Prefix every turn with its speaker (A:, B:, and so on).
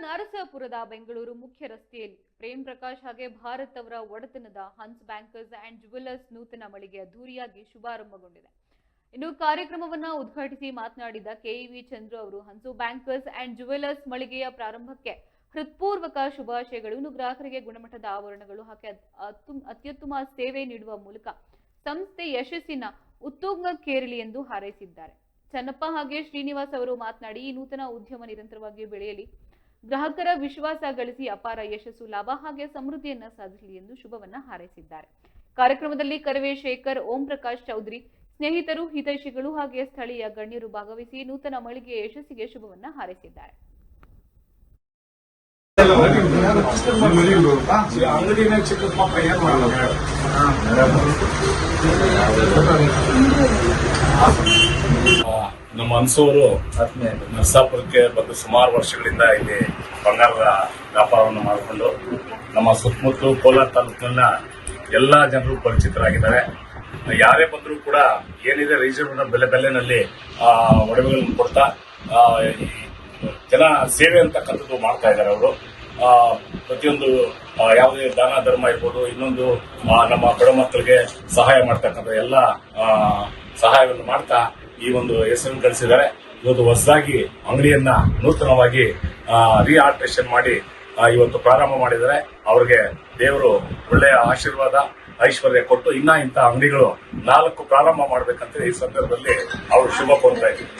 A: ನರಸಾಪುರದ ಬೆಂಗಳೂರು ಮುಖ್ಯ ರಸ್ತೆಯಲ್ಲಿ ಪ್ರೇಮ್ ಪ್ರಕಾಶ್ ಹಾಗೆ ಭಾರತ್ ಅವರ ಒಡೆತನದ ಹನ್ಸ್ ಬ್ಯಾಂಕರ್ಸ್ ಅಂಡ್ ಜುವೆಲ್ಲರ್ಸ್ ನೂತನ ಮಳಿಗೆ ಅದ್ದೂರಿಯಾಗಿ ಶುಭಾರಂಭಗೊಂಡಿದೆ. ಇನ್ನು ಕಾರ್ಯಕ್ರಮವನ್ನ ಉದ್ಘಾಟಿಸಿ ಮಾತನಾಡಿದ ಕೆಇವಿ ಚಂದ್ರು ಅವರು ಹನ್ಸು ಬ್ಯಾಂಕರ್ಸ್ ಅಂಡ್ ಜುವೆಲ್ಲರ್ಸ್ ಮಳಿಗೆಯ ಪ್ರಾರಂಭಕ್ಕೆ ಹೃತ್ಪೂರ್ವಕ ಶುಭಾಶಯಗಳು. ಇನ್ನು ಗ್ರಾಹಕರಿಗೆ ಗುಣಮಟ್ಟದ ಆವರಣಗಳು ಹಾಗೆ ಅತ್ಯುತ್ತಮ ಸೇವೆ ನೀಡುವ ಮೂಲಕ ಸಂಸ್ಥೆ ಯಶಸ್ಸಿನ ಉತ್ತುಂಗಕ್ಕೇರಲಿ ಎಂದು ಹಾರೈಸಿದ್ದಾರೆ. ಚನ್ನಪ್ಪ ಹಾಗೆ ಶ್ರೀನಿವಾಸ್ ಅವರು ಮಾತನಾಡಿ ಈ ನೂತನ ಉದ್ಯಮ ನಿರಂತರವಾಗಿ ಬೆಳೆಯಲಿ, ಗ್ರಾಹಕರ ವಿಶ್ವಾಸ ಗಳಿಸಿ ಅಪಾರ ಯಶಸ್ಸು, ಲಾಭ ಹಾಗೆ ಸಮೃದ್ಧಿಯನ್ನ ಸಾಧಿಸಲಿ ಎಂದು ಶುಭವನ್ನ ಹಾರೈಸಿದ್ದಾರೆ. ಕಾರ್ಯಕ್ರಮದಲ್ಲಿ ಕರವೇ ಶೇಖರ್, ಓಂ ಪ್ರಕಾಶ್ ಚೌಧರಿ, ಸ್ನೇಹಿತರು, ಹಿತೈಷಿಗಳು ಹಾಗೆ ಸ್ಥಳೀಯ ಗಣ್ಯರು ಭಾಗವಹಿಸಿ ನೂತನ ಮಳಿಗೆಯ ಯಶಸ್ಸಿಗೆ ಶುಭವನ್ನ ಹಾರೈಸಿದ್ದಾರೆ.
B: ನಮ್ಮ ಹನ್ಸೂರು ನರಸಾಪುರಕ್ಕೆ ಬಂದು ಸುಮಾರು ವರ್ಷಗಳಿಂದ ಇಲ್ಲಿ ಬಂಗಾರದ ವ್ಯಾಪಾರವನ್ನು ಮಾಡಿಕೊಂಡು ನಮ್ಮ ಸುತ್ತಮುತ್ತಲು ಕೋಲಾರ ತಾಲೂಕಿನ ಎಲ್ಲ ಜನರು ಪರಿಚಿತರಾಗಿದ್ದಾರೆ. ಯಾರೇ ಬಂದರೂ ಕೂಡ ಏನಿದೆ ರೀಸನಬಲ್ ಬೆಲೆನಲ್ಲಿ ಒಡವೆಗಳನ್ನು ಕೊಡ್ತಾ ಜನ ಸೇವೆ ಅಂತಕ್ಕಂಥದ್ದು ಮಾಡ್ತಾ ಇದ್ದಾರೆ. ಅವರು ಪ್ರತಿಯೊಂದು ಯಾವುದೇ ದಾನ ಧರ್ಮ ಇರ್ಬೋದು, ಇನ್ನೊಂದು ನಮ್ಮ ಬಡ ಮಕ್ಕಳಿಗೆ ಸಹಾಯ ಮಾಡ್ತಕ್ಕಂಥ ಎಲ್ಲ ಸಹಾಯವನ್ನು ಮಾಡ್ತಾ ಈ ಒಂದು ಹೆಸರನ್ನು ಗಳಿಸಿದ್ದಾರೆ. ಇವತ್ತು ಹೊಸದಾಗಿ ಅಂಗಡಿಯನ್ನ ನೂತನವಾಗಿ ರಿಆಲ್ಟ್ರೇಷನ್ ಮಾಡಿ ಇವತ್ತು ಪ್ರಾರಂಭ ಮಾಡಿದ್ದಾರೆ. ಅವರಿಗೆ ದೇವರು ಒಳ್ಳೆಯ ಆಶೀರ್ವಾದ ಐಶ್ವರ್ಯ ಕೊಟ್ಟು ಇನ್ನ ಇಂಥ ಅಂಗಡಿಗಳು 4 ಪ್ರಾರಂಭ ಮಾಡಬೇಕಂತ ಈ ಸಂದರ್ಭದಲ್ಲಿ ಅವರು ಶುಭ ಕೋರ್ತಾ ಇದ್ದಾರೆ.